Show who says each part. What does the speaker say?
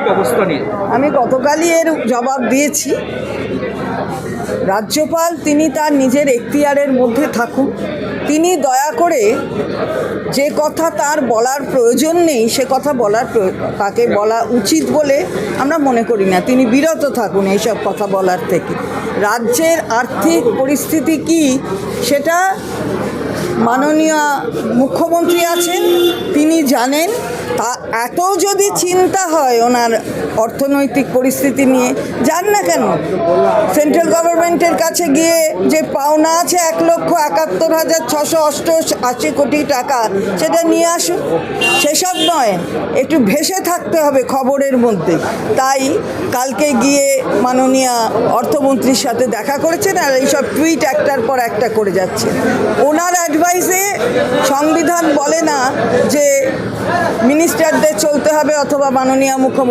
Speaker 1: ব্যবস্থা নিয়ে?
Speaker 2: আমি গতকালই এর জবাব দিয়েছি। রাজ্যপাল তিনি তার নিজের এখতিয়ারের মধ্যে থাকুন। তিনি দয়া করে যে কথা তার বলার প্রয়োজন নেই সে কথা তাকে বলা উচিত বলে আমরা মনে করি না। তিনি বিরত থাকুন এইসব কথা বলার থেকে। রাজ্যের আর্থিক পরিস্থিতি কি সেটা মাননীয় মুখ্যমন্ত্রী আছেন, তিনি জানেন। তা এত যদি চিন্তা হয় ওনার অর্থনৈতিক পরিস্থিতি নিয়ে, যান না কেন সেন্ট্রাল গভর্নমেন্টের কাছে গিয়ে যে পাওনা আছে 1,71,688 কোটি টাকা, সেটা নিয়ে আসুন। সেসব নয়, একটু ভেসে থাকতে হবে খবরের মধ্যে। তাই কালকে গিয়ে মাননীয় অর্থমন্ত্রীর সাথে দেখা করেছেন আর এইসব টুইট একটার পর একটা করে যাচ্ছে। ওনার অ্যাডভাইসে সংবিধান বলে না যে মিনিস্টারদের চলতে হবে অথবা মাননীয় মুখ্যমন্ত্রী